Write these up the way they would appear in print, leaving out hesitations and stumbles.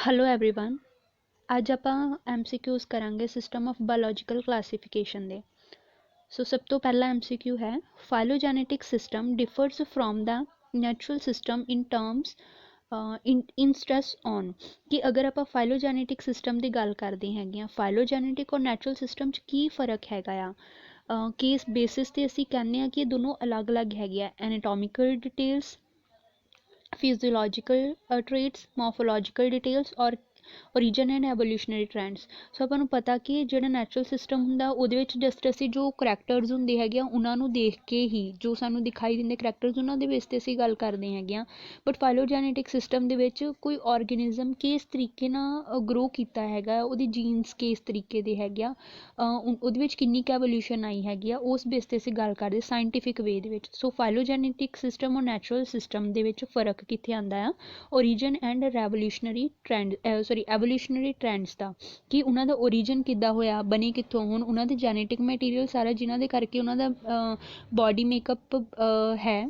Hello everyone. ਅੱਜ ਆਪਾਂ MCQs ਕਰਾਂਗੇ ਸਿਸਟਮ ਆਫ ਬਾਇਓਲੋਜੀਕਲ ਕਲਾਸੀਫਿਕੇਸ਼ਨ ਦੇ। ਸੋ ਸਭ ਤੋਂ ਪਹਿਲਾ MCQ ਹੈ phylogenetic system differs from the natural system in terms in stress on ਕਿ ਅਗਰ ਆਪਾਂ ਫਾइलोजेनेटिक ਸਿਸਟਮ ਦੀ ਗੱਲ ਕਰਦੇ ਹੈਗੇ ਹਾਂ, ਫਾइलोजेनेटिक ਔਰ ਨੈਚੁਰਲ ਸਿਸਟਮ 'ਚ ਕੀ ਫ਼ਰਕ ਹੈਗਾ ਆ, ਕਿਸ ਬੇਸਿਸ 'ਤੇ ਅਸੀਂ ਕਹਿੰਦੇ ਹਾਂ ਕਿ ਇਹ ਦੋਨੋਂ ਅਲੱਗ-ਅਲੱਗ ਹੈਗੇ ਆ। ਐਨਾਟੋਮਿਕਲ ਡਿਟੇਲਸ, ਫਿਜ਼ੀਓਲੋਜੀਕਲ ਟ੍ਰੇਟਸ, ਮੋਰਫੋਲੋਜੀਕਲ ਡਿਟੇਲਸ ਔਰ ਓਰੀਜਨ ਐਂਡ ਐਵੋਲਿਊਸ਼ਨਰੀ ਟ੍ਰੈਂਡਸ। ਸੋ ਆਪਾਂ ਨੂੰ ਪਤਾ ਕਿ ਜਿਹੜਾ ਨੈਚੁਰਲ ਸਿਸਟਮ ਹੁੰਦਾ ਉਹਦੇ ਵਿੱਚ ਜਸਟ ਅਸੀਂ ਜੋ ਕਰੈਕਟਰਸ ਹੁੰਦੇ ਹੈਗੇ ਆ ਉਹਨਾਂ ਨੂੰ ਦੇਖ ਕੇ ਹੀ ਜੋ ਸਾਨੂੰ ਦਿਖਾਈ ਦਿੰਦੇ ਕਰੈਕਟਰਸ ਉਹਨਾਂ ਦੇ ਬੇਸ 'ਤੇ ਅਸੀਂ ਗੱਲ ਕਰਦੇ ਹੈਗੇ ਆ। ਬਟ ਫਾइलोजेनेटिक ਸਿਸਟਮ ਦੇ ਵਿੱਚ ਕੋਈ ਔਰਗੈਨਿਜ਼ਮ ਕਿਸ ਤਰੀਕੇ ਨਾਲ ਗਰੋ ਕੀਤਾ ਹੈਗਾ, ਉਹਦੀ ਜੀਨਸ ਕਿਸ ਤਰੀਕੇ ਦੇ ਹੈਗੇ ਆ, ਉਹਦੇ ਵਿੱਚ ਕਿੰਨੀ ਕੁ ਐਵੋਲਿਊਸ਼ਨ ਆਈ ਹੈਗੀ ਆ, ਉਸ ਬੇਸ 'ਤੇ ਅਸੀਂ ਗੱਲ ਕਰਦੇ ਸਾਇੰਟੀਫਿਕ ਵੇ ਦੇ ਵਿੱਚ। ਸੋ ਫਾइलोजेनेटिक ਸਿਸਟਮ ਔਰ ਨੈਚੁਰਲ ਸਿਸਟਮ ਦੇ ਵਿੱਚ ਫ਼ਰਕ ਕਿੱਥੇ ਆਉਂਦਾ ਆ, origin and revolutionary trend ਐਵੋਲਿਊਸ਼ਨਰੀ trends ਦਾ, ਕਿ ਉਹਨਾਂ ਦਾ ਓਰੀਜਨ ਕਿੱਦਾਂ ਹੋਇਆ, ਬਣੇ ਕਿੱਥੋਂ, ਹੁਣ ਉਹਨਾਂ ਦੇ ਜੈਨੇਟਿਕ ਮਟੀਰੀਅਲ ਸਾਰਾ ਜਿਨ੍ਹਾਂ ਦੇ ਕਰਕੇ ਉਹਨਾਂ ਦਾ ਬੋਡੀ ਮੇਕਅਪ ਹੈ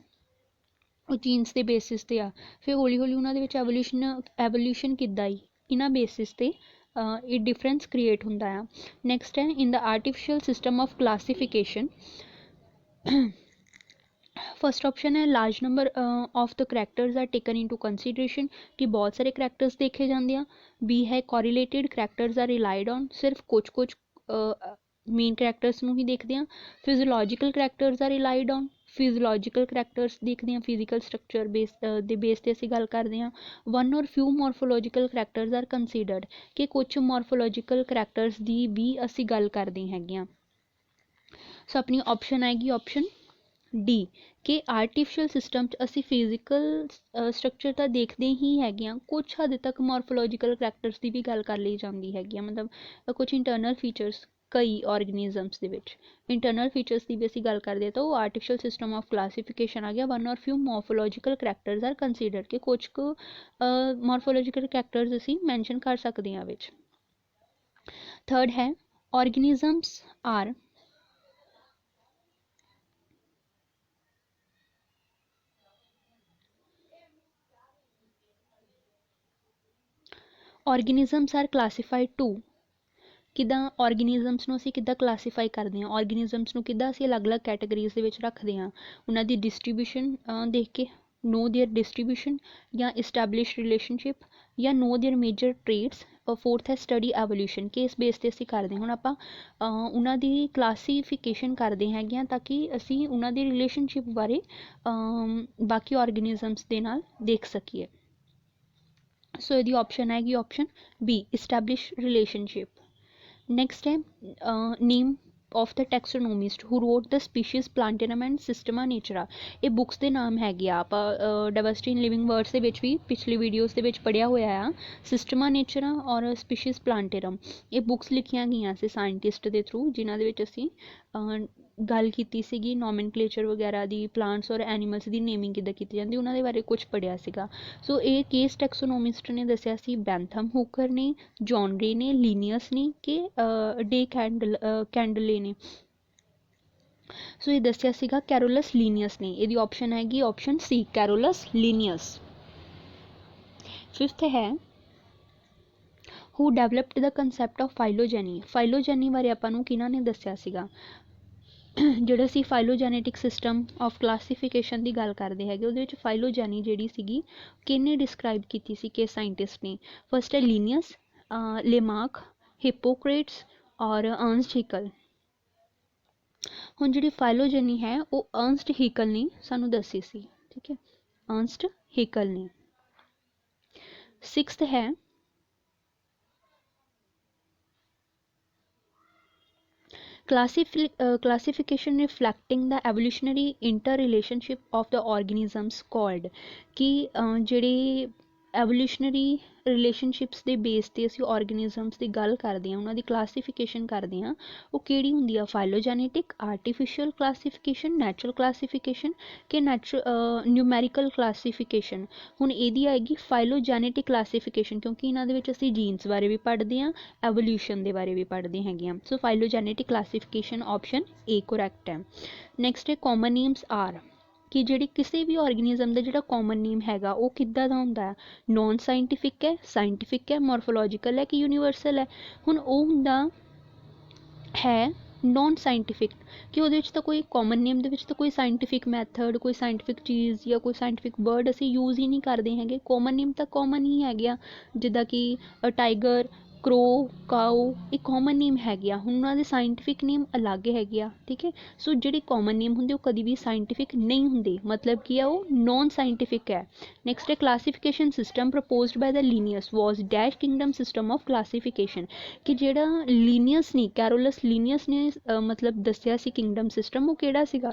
ਉਹ ਜੀਨਸ ਦੇ ਬੇਸਿਸ 'ਤੇ ਆ। ਫਿਰ ਹੌਲੀ ਹੌਲੀ ਉਹਨਾਂ ਦੇ ਵਿੱਚ ਐਵੋਲਿਊਸ਼ਨ ਕਿੱਦਾਂ ਆਈ, ਇਹਨਾਂ ਬੇਸਿਸ 'ਤੇ ਇਹ ਡਿਫਰੈਂਸ ਕ੍ਰੀਏਟ ਹੁੰਦਾ ਆ। ਨੈਕਸਟ ਹੈ in the artificial system of classification. First option है large number of the characters are taken into consideration कि बहुत सारे करैक्टर्स देखे जाते हैं। बी है correlated characters are relied on, सिर्फ कुछ कुछ मेन करैक्टर्स नूं ही देखते हैं। Physiological characters are relied on, physiological characters देखते हैं, फिजिकल स्ट्रक्चर बेस ते असीं गल करते हैं। One or few morphological characters are considered कि कुछ मॉर्फोलॉजिकल करैक्टर्स की भी असीं गल करते हैं। सो अपनी ऑप्शन आएगी ऑप्शन डी कि आर्टिफिशियल सिस्टम असी फिजिकल स्ट्रक्चर तो देखते ही है, कुछ हद तक मॉर्फोलॉजिकल करैक्टर्स की भी गल कर ली जाती है, मतलब कुछ इंटरनल फीचर्स कई ऑर्गेनिजम्स के इंटरनल फीचर्स की भी असी गल करते तो आर्टिफिशियल सिस्टम ऑफ क्लासीफिकेशन आ गया। One or few morphological characters are consider कि कुछ को मॉर्फोलॉजिकल करैक्टर्स असी मैंशन कर सकते हैं विच। थर्ड है organisms are organisms are classified to किदा ऑर्गेनिजम्स नूं असीं किदा क्लासीफाई करते हैं, ऑर्गेनिजम्स नूं किदा असीं अलग अलग कैटेगरीज दे विच रखते हैं, उन्हां दी डिस्ट्रीब्यूशन देख के, नो देयर डिस्ट्रीब्यूशन या इस्टैबलिश रिलेशनशिप या no there major traits. Fourth है स्टडी एवोल्यूशन कि इस बेस ते असीं करते हैं। हुण आपां उन्हां दी क्लासीफिकेशन करते हैं ताकि असीं उन्हां दी रिलेशनशिप बारे बाकी ऑर्गेनिजम्स दे नाल देख सकीए। सो यदि ऑप्शन आएगी option B establish relationship. Next है name of the taxonomist who wrote the Species Plantarum and Systema Naturae. ये बुक्स के नाम है आप डाइवर्सिटी इन लिविंग वर्ड्स के भी पिछली वीडियोज़ के पढ़िया होया आ सिस्टमा नेचरा और स्पीशीज़ प्लांटेनम। ये बुक्स लिखिया गई से साइंटिस्ट के थ्रू जिन्हों असी गल की सी नॉमेनक्लेचर वगैरह की, प्लांट्स और एनीमल्स की नेमिंग किद्दां की जाती उन्होंने बारे कुछ पढ़िया सीगा। सो ये केस टैक्सोनोमिस्ट ने दसिया सी बैंथम हुकर ने, जॉन रे ने, लीनियस ने कि डे कैंडले ने। सो ये दसिया सीगा कैरोलस लीनियस ने। यदि ऑप्शन हैगी option C Carolus Linnaeus. Fifth है who developed the concept of phylogeny. Phylogeny बारे आपां नूं किन्हां ने दसिया सीगा, ਜਿਹੜਾ ਅਸੀਂ ਫਾइलोजेनेटिक सिस्टम ऑफ क्लासीफिकेशन की गल करते हैं ਉਹਦੇ ਵਿੱਚ फाइलोजेनी ਜਿਹੜੀ ਸੀਗੀ ਕਿਹਨੇ डिस्क्राइब ਕੀਤੀ ਸੀ, किस साइंटिस्ट ने। फर्स्ट है लीनियस, लेमार्क, हिप्पोक्रेट्स और अर्नस्ट हीकल। ਹੁਣ ਜਿਹੜੀ फाइलोजेनी है वो अर्नस्ट हीकल ने सानू दसी सी, ठीक है, अर्नस्ट हीकल ने। सिक्स्थ है classification reflecting the evolutionary interrelationship of the organisms called कि ਜਿਹੜੇ एवोल्यूशनरी रिलेशनशिप्स के बेस ते असी ऑर्गेनिजम्स की गल करते हैं, उन्होंने क्लासीफिकेशन करते हैं, वो किहड़ी हुंदी आ phylogenetic, artificial classification, natural classification कि न्यूमैरिकल क्लासीफिकेशन। हुण इहदी आएगी फाइलोजेनेटिक क्लासीफिकेशन क्योंकि इन्हां दे विच असी जीन्स बारे भी पढ़ते हैं, एवोल्यूशन के बारे भी पढ़ते हैं। So phylogenetic classification option A correct है। नैक्सट है कॉमन नेम्स आर कि ਜਿਹੜੀ ਕਿਸੇ ਵੀ ਆਰਗੇਨਿਜ਼ਮ ਦਾ ਜਿਹੜਾ ਕਾਮਨ ਨੇਮ ਹੈਗਾ ਉਹ ਕਿੱਦਾਂ ਦਾ ਹੁੰਦਾ ਹੈ, ਨੋਨ ਸਾਇੰਟੀਫਿਕ ਹੈ, ਸਾਇੰਟੀਫਿਕ ਹੈ, ਮੋਰਫੋਲੋਜੀਕਲ ਹੈ ਕਿ ਯੂਨੀਵਰਸਲ ਹੈ। ਹੁਣ ਉਹ ਹੁੰਦਾ ਹੈ ਨੋਨ ਸਾਇੰਟੀਫਿਕ ਕਿ ਉਹਦੇ ਵਿੱਚ ਤਾਂ ਕੋਈ ਕਾਮਨ ਨੇਮ ਦੇ ਵਿੱਚ ਤਾਂ ਕੋਈ ਸਾਇੰਟੀਫਿਕ ਮੈਥਡ, ਕੋਈ ਸਾਇੰਟੀਫਿਕ ਚੀਜ਼ ਜਾਂ ਕੋਈ ਸਾਇੰਟੀਫਿਕ ਵਰਡ ਅਸੀਂ ਯੂਜ਼ ਹੀ ਨਹੀਂ ਕਰਦੇ ਹੈਗੇ। ਕਾਮਨ ਨੇਮ ਤਾਂ ਕਾਮਨ ਹੀ ਹੈਗੇ ਆ, ਜਿੱਦਾਂ ਕਿ ਟਾਈਗਰ, ਕਰੋ, ਕਾਓ, ਇਹ ਕਾਮਨ ਨੇਮ ਹੈਗੇ ਆ। ਹੁਣ ਉਹਨਾਂ ਦੇ ਸਾਇੰਟੀਫਿਕ ਨੇਮ ਅਲੱਗ ਹੈਗੇ ਆ, ਠੀਕ ਹੈ। ਸੋ ਜਿਹੜੇ ਕਾਮਨ ਨੇਮ ਹੁੰਦੇ ਉਹ ਕਦੀ ਵੀ ਸਾਇੰਟੀਫਿਕ ਨਹੀਂ ਹੁੰਦੇ, ਮਤਲਬ ਕੀ ਆ ਉਹ ਨੋਨ ਸਾਇੰਟੀਫਿਕ ਹੈ। ਨੈਕਸਟ ਹੈ classification system proposed by the Linnaeus was dash kingdom system of classification, ਕਿ ਜਿਹੜਾ ਲੀਨੀਅਸ ਨੇ, ਕੈਰੋਲਸ ਲੀਨੀਅਸ ਨੇ ਮਤਲਬ ਦੱਸਿਆ ਸੀ ਕਿੰਗਡਮ ਸਿਸਟਮ, ਉਹ ਕਿਹੜਾ ਸੀਗਾ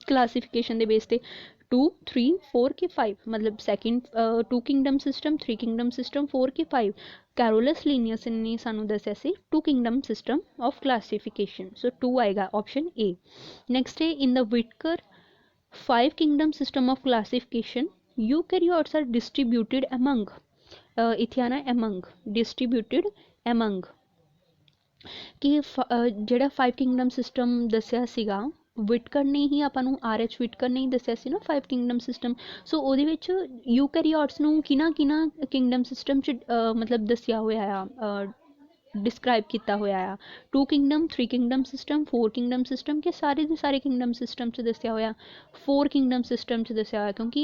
ਕਲਾਸੀਫਿਕੇਸ਼ਨ ਦੇ ਬੇਸ 'ਤੇ। 2, 3, 4 ਕਿ 5, मतलब second 2 kingdom system, 3 kingdom system, 4 कि 5। कैरोलस लीनियस ने सानू दसिया सी 2 kingdom system of classification, so 2 आएगा ऑप्शन ए। नेक्स्ट है in the Whittaker 5 kingdom system of classification eukaryotes are distributed among, इत्थे आना एमंग, डिस्ट्रीब्यूटेड एमंग, कि ਜਿਹੜਾ 5 किंगडम सिस्टम दसिया सीगा ਵਿਟਕਰ ਨੇ ਹੀ ਆਪਾਂ ਨੂੰ RH ਵਿਟਕਰ ਨੇ ਹੀ ਦੱਸਿਆ ਸੀ ਨਾ 5 ਕਿੰਗਡਮ ਸਿਸਟਮ। ਸੋ ਉਹਦੇ ਵਿੱਚ ਯੂਕੈਰੀਓਟਸ ਨੂੰ ਕਿਹਨਾਂ ਕਿੰਗਡਮ ਸਿਸਟਮ 'ਚ ਮਤਲਬ ਦੱਸਿਆ ਹੋਇਆ ਆ, डिस्क्राइब किया होया आ। 2 kingdom, 3 kingdom system, 4 kingdom system के सारे के सारे किंगडम सिस्टम च दसिया होया, 4 किंगडम सिस्टम च दसिया होया, क्योंकि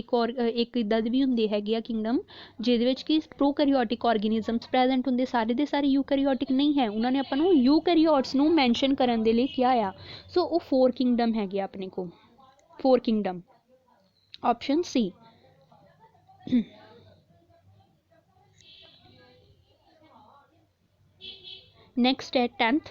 एक और एक इदा दी भी हुंदी हैगी आ किंगडम जिहदे विच कि प्रोकैरियोटिक ऑर्गेनिजम्स प्रेजेंट हुंदे, सारे दे सारे यूकैरियोटिक नहीं है। उन्होंने आपां नूं यूकैरियोट्स नूं मैंशन करन दे लई किहा आ। सो वो 4 किंगडम हैगे अपने को, 4 kingdom, option C. Next at 10th,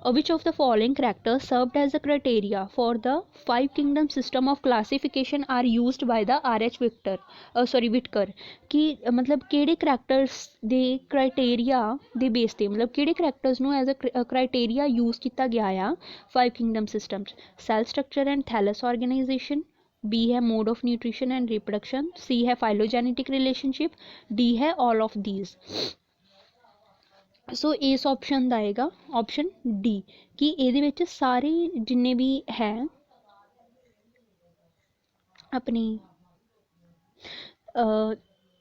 which of the following characters served as the criteria for the 5 kingdom system of classification are used by the RH Whittaker, कि मतलब केड़े characters दे criteria दे base ते, मतलब केड़े characters नू as a criteria use किया गया आ 5 kingdom systems। cell structure and thallus organization, B है mode of nutrition and reproduction, C है phylogenetic relationship, D है all of these। सो इस ऑप्शन का आएगा ऑप्शन डी, कि ये सारे जिन्ने भी है अपनी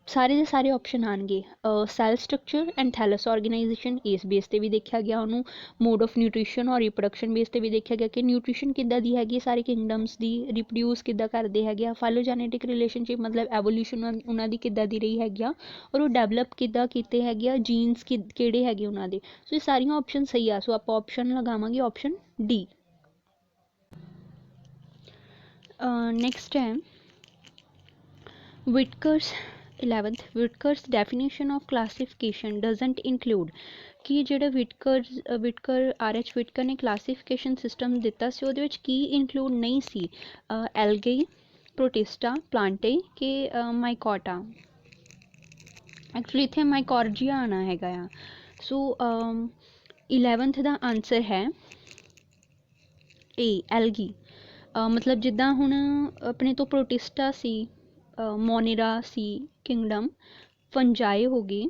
सारे के सारे ऑप्शन आएंगे। Cell structure and thallus organisation इस बेस पर भी देखा गया, उन्होंने मोड ऑफ न्यूट्रिशन और रिप्रोडक्शन बेस पर भी देखा गया कि न्यूट्रिशन किद्दां दी हैगी सारे किंगडम्स की, रिप्रोड्यूस किद्दां करते हैं, फाइलोजेनेटिक रिलेशनशिप मतलब एवोल्यूशन उन्हों की किद्दां दी रही हैगी, और वो डेवलप किद्दां कीते हैगे, जीन्स किहड़े हैगे उन्हों दे। सो ये सारियां ऑप्शन सही आ। सो आप ऑप्शन लगावांगे ऑप्शन डी। नैक्सट है Whittaker's 11th, Whittaker's definition of classification doesn't include, कि जो विटकर RH विटकर ने क्लासीफिकेशन सिस्टम दिता सी उहदे विच की इंक्लूड नहीं सी, एल्गे, प्रोटिस्टा, प्लांटे के माइकोटा। एक्चुअली इत्थे माइकॉर्जिया आना हैगा आ। सो 11th का आंसर है ए एल्गी। मतलब जिद्दां हुण अपने तो प्रोटिस्टा सी, मोनेरा सी किंगडम, फंजाई हो गई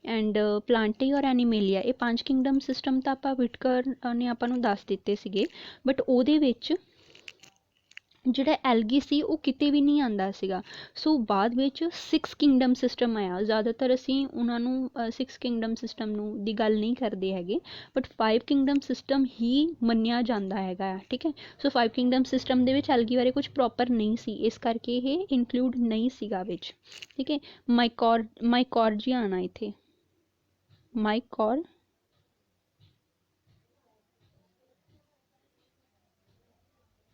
एंड प्लांटे और एनीमेलिया, ये 5 किंगडम सिस्टम तो आप विटकर ने आपां नूं दस दिते सीगे, बट उहदे विच जिहड़ा एल्गी सी वो किते भी नहीं आंदा सीगा। सो बाद विच 6 किंगडम सिस्टम आया। ज़्यादातर असीं उन्हां नूं 6 किंगडम सिस्टम नूं दी गल नहीं करते हैगे, बट 5 किंगडम सिस्टम ही मन्निया जांदा हैगा, ठीक है। सो 5 किंगडम सिस्टम दे विच एल्गी बारे कुछ प्रॉपर नहीं सी, इस करके ये इंक्लूड नहीं सीगा विच, ठीक है। माइकॉर्जिया आना इत्थे,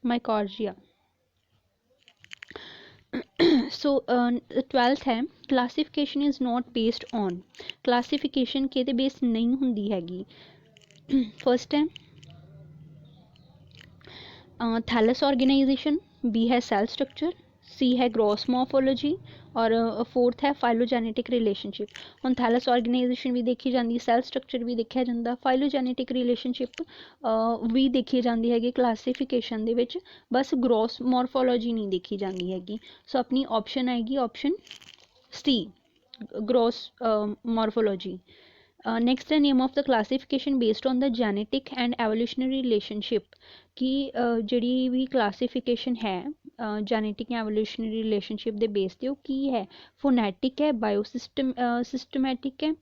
माइकॉर्जिया। सो 12th है classification is not based on, classification किहदे बेस नहीं हुंदी हैगी। फर्स्ट है थैलस ऑर्गेनाइजेशन, बी है सेल स्ट्रक्चर, सी है ग्रॉस मॉर्फोलॉजी, और 4th है फाइलोजेनेटिक रिलेशनशिप। हम थैलस ऑर्गेनाइजेशन भी देखी जाती, सैल स्ट्रक्चर भी देखा जाता, फाइलोजेनेटिक रिलेशनशिप भी देखी जाती है क्लासीफिकेशन दे विच, बस ग्रॉस मॉर्फोलॉजी नहीं देखी जाती हैगी। सो अपनी ऑप्शन आएगी option C, gross morphology. Next है name of the classification based on the genetic and evolutionary relationship, कि जिहड़ी भी क्लासीफिकेशन है ਜੈਨੇਟਿਕ ਐਵੋਲੂਸ਼ਨਰੀ ਰਿਲੇਸ਼ਨਸ਼ਿਪ ਦੇ ਬੇਸ ਤੇ, ਉਹ ਕੀ ਹੈ? ਫੋਨੈਟਿਕ ਹੈ, सिस्टमैटिक है,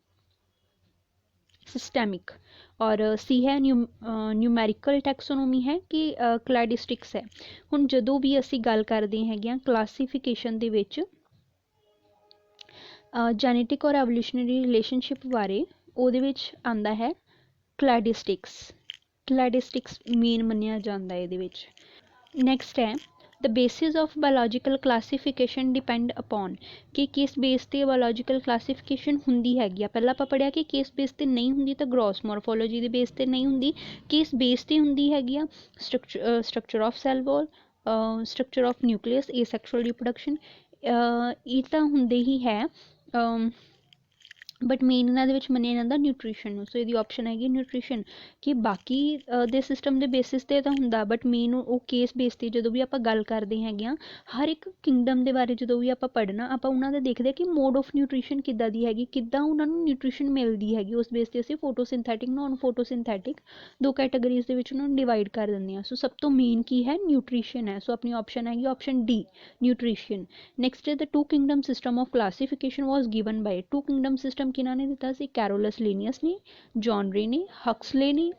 सिस्टैमिक, और सी है न्यूमैरिकल टैक्सोनोमी है कि क्लैडिस्टिक्स है। हुण जदों भी असी गल करदे हैगे क्लासीफिकेशन दे विच जैनेटिक और एवोल्यूशनरी रिलेशनशिप बारे, उहदे विच आंदा है क्लैडिस्टिक्स मेन मन्निया जांदा है इहदे विच। नैक्सट है the basis of biological classification depend upon, कि किस बेस ते बायोलॉजिकल क्लासीफिकेशन हुंदी हैगी आ। पहला आपां पढ़िया कि किस बेस ते नहीं हुंदी, तो ग्रॉस मॉर्फोलॉजी दे बेस ते नहीं हुंदी, किस बेस ते हुंदी हैगी आ? Structure of cell wall, structure of nucleus, asexual reproduction, ये तो हुंदे ही है, बट मेन इन्हां दे विच मन्निया जांदा न्यूट्रीशन। सो इहदी ऑप्शन हैगी न्यूट्रीशन। कि बाकी दे सिस्टम दे बेसिस ते तां हुंदा, बट मेन वो केस बेस ते जदों भी आपां गल करदे हैगे आ, हर एक किंगडम दे बारे जदों भी आपां पढ़ना, आपां उन्हां दा देखदे कि मोड ऑफ न्यूट्रीशन किद्दां दी हैगी, किद्दां उन्हां नूं न्यूट्रीशन मिलदी हैगी, उस बेस ते असीं फोटोसिंथैटिक नॉन फोटोसिंथैटिक दो कैटेगरीज दे विच उन्हां नूं डिवाइड कर दिंदे आ। सो सब तो मेन की है? न्यूट्रीशन है। सो अपनी ऑप्शन हैगी option D, nutrition. Next the two kingdom system of classification was given by, two kingdom system किन्हां ने दिता सी? कैरोलस लीनियस ने, जॉन रे ने, हक्सले ने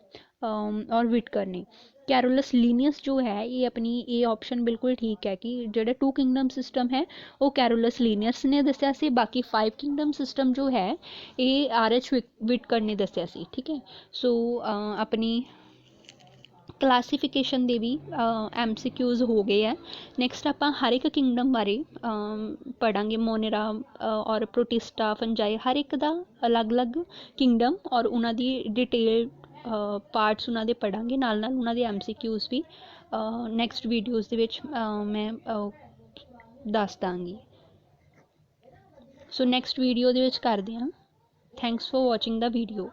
और विटकर ने। कैरोलस लीनियस जो है ये अपनी ये ऑप्शन बिल्कुल ठीक है कि जेड़ा टू किंगडम सिस्टम है वो कैरोलस लीनियस ने दस्या सी, बाकी 5 किंगडम सिस्टम जो है ये आर.एच. विटकर ने दस्या सी। ठीक है, सो अपनी क्लासीफिकेशन दे भी MCQs हो गए हैं। नैक्सट आपां हर एक किंगडम बारे पढ़ांगे, मोनेरा और प्रोटिस्टा, फंजाई, हर एक दा अलग अलग किंगडम और उन्हां दी डिटेल पार्ट्स उन्हां दे पढ़ांगे, नाल नाल उन्हां दे MCQs भी नैक्सट वीडियोज़ दे विच मैं दस दांगी। सो नैक्सट वीडियो दे विच करदे हां। Thanks for watching the video.